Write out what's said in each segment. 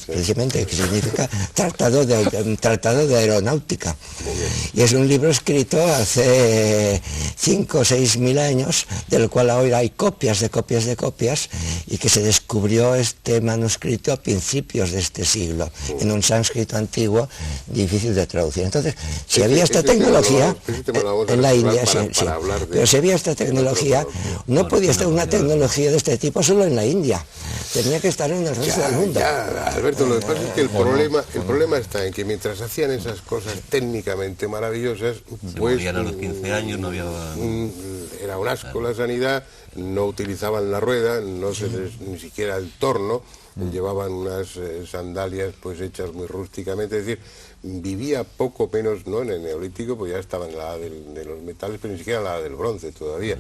precisamente, que significa tratado de aeronáutica. Y es un libro escrito hace 5 o 6 mil años, del cual ahora hay copias, y que se descubrió este manuscrito a principios de este siglo, en un sánscrito antiguo difícil de traducir. Entonces, si había esta tecnología en la India, pero si había esta tecnología, no podía estar una tecnología de este tipo solo en la India, tenía que estar en el resto del mundo. Alberto, lo que pasa es que el problema está en que mientras hacían esas cosas técnicamente maravillosas, pues a los 15 años no había... era un asco la sanidad, no utilizaban la rueda, ni siquiera el torno, llevaban unas sandalias pues hechas muy rústicamente, es decir, vivía poco menos, no en el neolítico, pues ya estaba en la edad de los metales, pero ni siquiera en la edad del bronce todavía.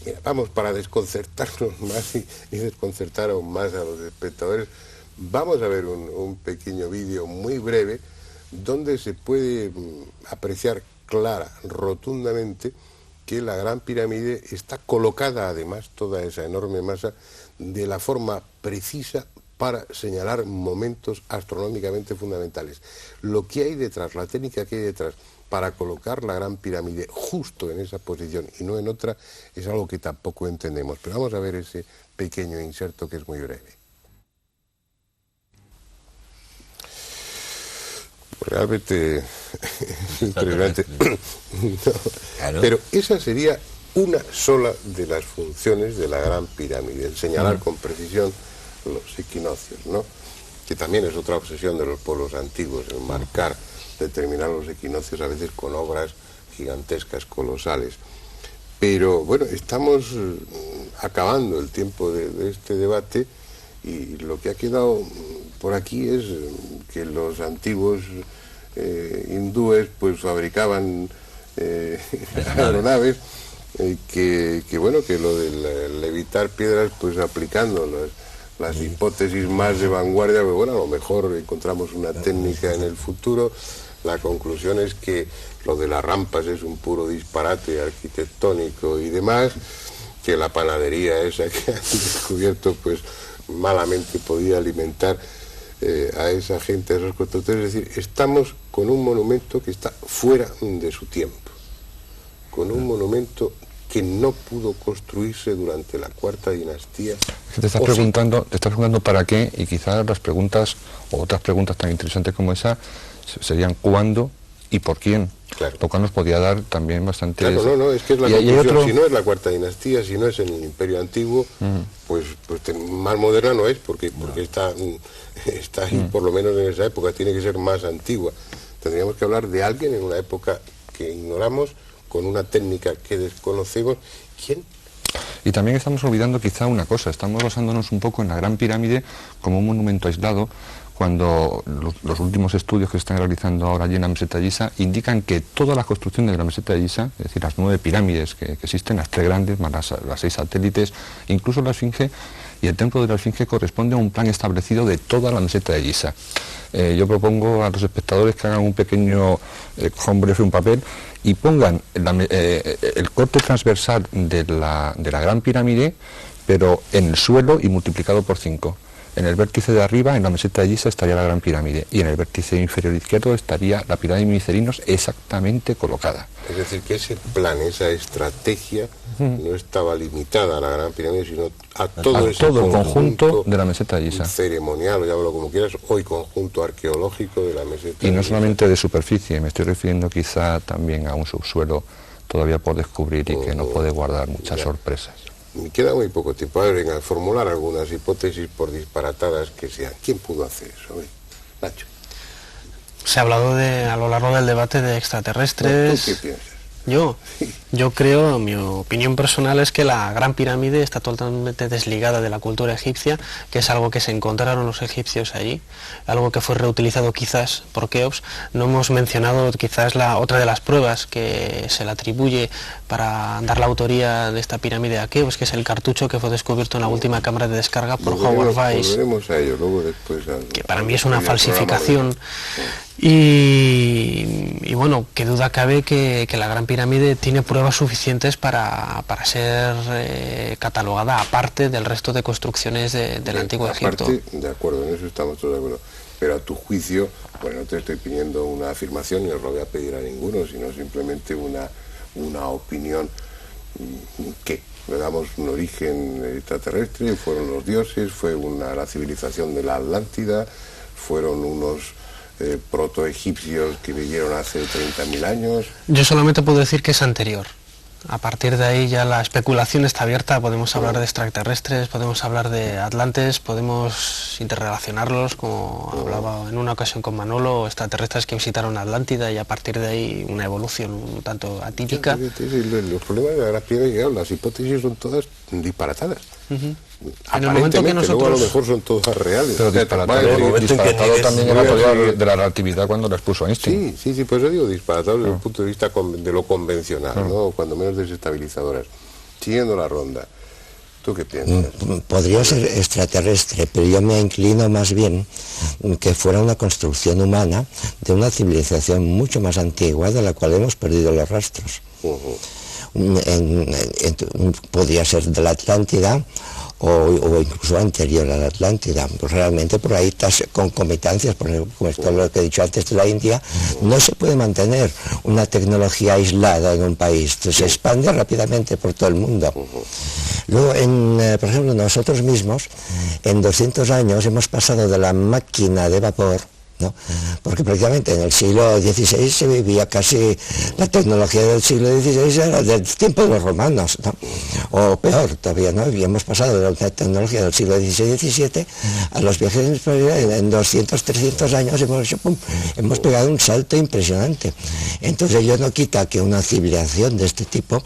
Mira, vamos, para desconcertarnos más y desconcertar aún más a los espectadores, vamos a ver un pequeño vídeo muy breve donde se puede apreciar rotundamente que la Gran Pirámide está colocada, además, toda esa enorme masa, de la forma precisa para señalar momentos astronómicamente fundamentales. Lo que hay detrás, la técnica que hay detrás para colocar la Gran Pirámide justo en esa posición y no en otra, es algo que tampoco entendemos. Pero vamos a ver ese pequeño inserto que es muy breve. Realmente es impresionante. No, claro. Pero esa sería una sola de las funciones de la Gran Pirámide, el señalar con precisión los equinoccios, ¿no? Que también es otra obsesión de los pueblos antiguos, el marcar, determinar los equinoccios a veces con obras gigantescas, colosales. Pero bueno, estamos acabando el tiempo de este debate y lo que ha quedado por aquí es que los antiguos hindúes pues fabricaban aeronaves, que bueno, que lo de levitar piedras pues aplicando las hipótesis más de vanguardia, pero bueno, a lo mejor encontramos una técnica en el futuro. La conclusión es que lo de las rampas es un puro disparate arquitectónico y demás, que la panadería esa que han descubierto pues malamente podía alimentar a esa gente, a esos constructores. Es decir, estamos con un monumento que está fuera de su tiempo, con un monumento que no pudo construirse durante la Cuarta Dinastía. Te estás preguntando para qué, y quizás las preguntas, o otras preguntas tan interesantes como esa, serían cuándo y por quién. Claro. Lo cual nos podría dar también bastante... Claro, no, es que es la conclusión. Si no es la Cuarta Dinastía, si no es en el Imperio Antiguo, pues más moderna no es, porque está ahí, por lo menos en esa época, tiene que ser más antigua. Tendríamos que hablar de alguien en una época que ignoramos, con una técnica que desconocemos. ¿Quién? Y también estamos olvidando quizá una cosa, estamos basándonos un poco en la Gran Pirámide como un monumento aislado, cuando los últimos estudios que se están realizando ahora allí en la meseta de Giza indican que todas las construcciones de la meseta de Giza, es decir, las 9 pirámides que existen, las 3 grandes, más las 6 satélites, incluso la Esfinge y el templo de la Esfinge, corresponde a un plan establecido de toda la meseta de Giza. Yo propongo a los espectadores que hagan un pequeño hombre un papel y pongan el corte transversal de la Gran Pirámide, pero en el suelo y multiplicado por 5. En el vértice de arriba, en la meseta de Giza, estaría la Gran Pirámide, y en el vértice inferior izquierdo estaría la pirámide de Micerinos exactamente colocada. Es decir, que ese plan, esa estrategia, no estaba limitada a la Gran Pirámide, sino a todo el conjunto de la meseta de Giza. Ceremonial, o llámalo como quieras, hoy conjunto arqueológico de la meseta de Y no Giza. solamente de superficie, me estoy refiriendo quizá también a un subsuelo todavía por descubrir y que nos puede guardar muchas sorpresas. Me queda muy poco tiempo. A ver, venga, formular algunas hipótesis, por disparatadas que sean. ¿Quién pudo hacer eso? Nacho. Se ha hablado a lo largo del debate de extraterrestres. ¿Tú qué piensas? Yo creo, mi opinión personal es que la Gran Pirámide está totalmente desligada de la cultura egipcia, que es algo que se encontraron los egipcios allí, algo que fue reutilizado quizás por Keops. No hemos mencionado quizás otra de las pruebas que se le atribuye para dar la autoría de esta pirámide a Keops, que es el cartucho que fue descubierto en la última cámara de descarga por Howard Weiss. Volveremos a ello luego después. Que para mí es una falsificación Y bueno, qué duda cabe que la Gran Pirámide tiene pruebas suficientes para ser catalogada aparte del resto de construcciones del Antiguo Egipto. De acuerdo, en eso estamos todos de acuerdo. Pero a tu juicio, bueno, no te estoy pidiendo una afirmación, ni os lo voy a pedir a ninguno, sino simplemente una opinión que le damos un origen extraterrestre, fueron los dioses, fue la civilización de la Atlántida, fueron unos protoegipcios que vivieron hace 30.000 años. Yo solamente puedo decir que es anterior. A partir de ahí ya la especulación está abierta, podemos hablar de extraterrestres, podemos hablar de atlantes, podemos interrelacionarlos, como hablaba en una ocasión con Manolo, extraterrestres que visitaron Atlántida, y a partir de ahí una evolución un tanto atípica. Los problemas de la Gran Pirámide, las hipótesis son todas disparatadas. En el momento que nosotros... luego a lo mejor son todas reales. Pero disparatado también era la teoría de la relatividad cuando la expuso Einstein. Sí, por eso digo disparatado desde el punto de vista de lo convencional, ¿no? Cuando menos desestabilizadoras. Siguiendo la ronda, ¿tú qué piensas? Podría ser extraterrestre, pero yo me inclino más bien que fuera una construcción humana de una civilización mucho más antigua de la cual hemos perdido los rastros. Podría ser de la Atlántida o incluso anterior a la Atlántida. Pues realmente por ahí estas concomitancias, por ejemplo, como esto lo que he dicho antes de la India, no se puede mantener una tecnología aislada en un país, se expande rápidamente por todo el mundo. Luego, por ejemplo, nosotros mismos, en 200 años hemos pasado de la máquina de vapor, ¿no? Porque prácticamente en el siglo XVI se vivía casi, la tecnología del siglo XVI era del tiempo de los romanos, ¿no? O peor todavía, ¿no? Y hemos pasado de la tecnología del siglo XVI-XVII a los viajes en 200, 300 años hemos pegado un salto impresionante. Entonces ello no quita que una civilización de este tipo,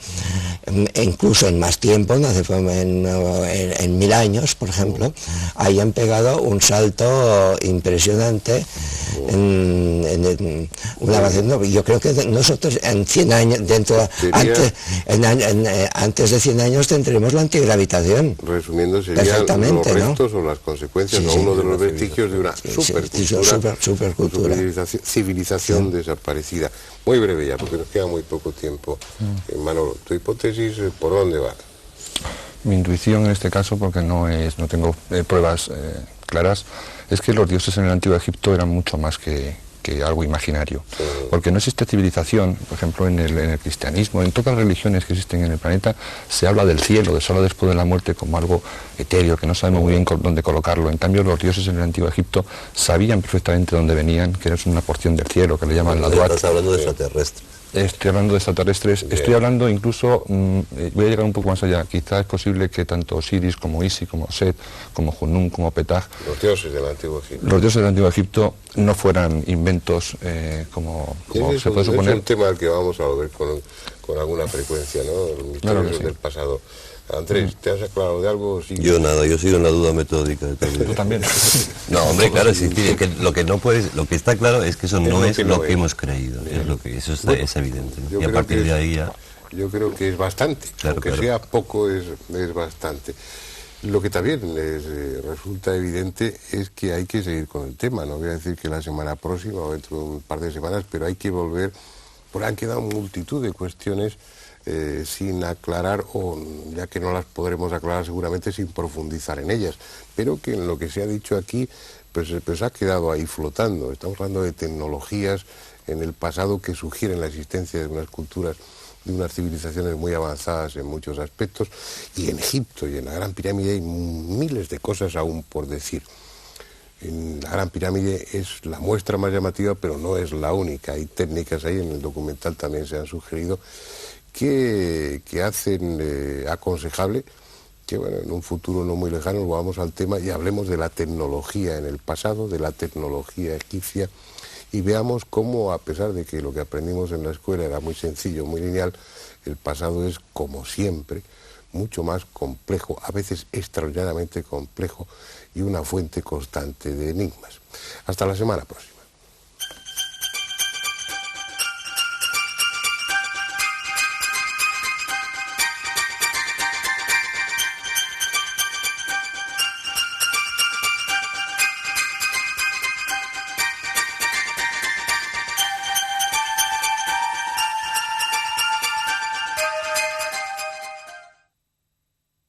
incluso en más tiempo, ¿no? en 1000 años, por ejemplo, hayan pegado un salto impresionante una avance. Yo creo que nosotros en 100 años, antes de 100 años tendremos la antigravitación. Resumiendo, serían los restos, ¿no? O las consecuencias, o uno de los vestigios de una supercultura, civilización desaparecida. Muy breve ya, porque nos queda muy poco tiempo. Manolo, tu hipótesis, ¿por dónde va? Mi intuición en este caso, porque no tengo pruebas claras, es que los dioses en el Antiguo Egipto eran mucho más que algo imaginario. Porque no existe civilización, por ejemplo, en el cristianismo, en todas las religiones que existen en el planeta, se habla del cielo, de solo después de la muerte, como algo etéreo, que no sabemos muy bien dónde colocarlo. En cambio, los dioses en el Antiguo Egipto sabían perfectamente dónde venían, que era una porción del cielo, que le llaman la Duat. Estás hablando de extraterrestres. Estoy hablando de extraterrestres, estoy hablando incluso, voy a llegar un poco más allá, quizás es posible que tanto Osiris como Isis, como Set, como Junum, como Petah, los dioses del Antiguo Egipto, no fueran inventos como se puede suponer. Es un tema al que vamos a ver con alguna frecuencia, ¿no? Los misterios del pasado. Andrés, ¿te has aclarado de algo? Sí. Yo nada, yo sigo en la duda metódica. ¿Tú también? No, hombre, claro, sí, que lo que está claro es que eso no es lo que hemos creído, es evidente, ¿no? Y a partir de ahí ya... Yo creo que es bastante, claro, aunque sea poco, es bastante. Lo que también resulta evidente es que hay que seguir con el tema. No voy a decir que la semana próxima o dentro de un par de semanas, pero hay que volver, porque han quedado multitud de cuestiones sin aclarar, o ya que no las podremos aclarar seguramente sin profundizar en ellas, pero que en lo que se ha dicho aquí pues ha quedado ahí flotando. Estamos hablando de tecnologías en el pasado que sugieren la existencia de unas culturas, de unas civilizaciones muy avanzadas en muchos aspectos, y en Egipto y en la Gran Pirámide hay miles de cosas aún por decir. En la Gran Pirámide es la muestra más llamativa, pero no es la única. Hay técnicas ahí, en el documental también se han sugerido, que hacen aconsejable que, bueno, en un futuro no muy lejano volvamos al tema y hablemos de la tecnología en el pasado, de la tecnología egipcia, y veamos cómo, a pesar de que lo que aprendimos en la escuela era muy sencillo, muy lineal, el pasado es, como siempre, mucho más complejo, a veces extraordinariamente complejo, y una fuente constante de enigmas. Hasta la semana próxima.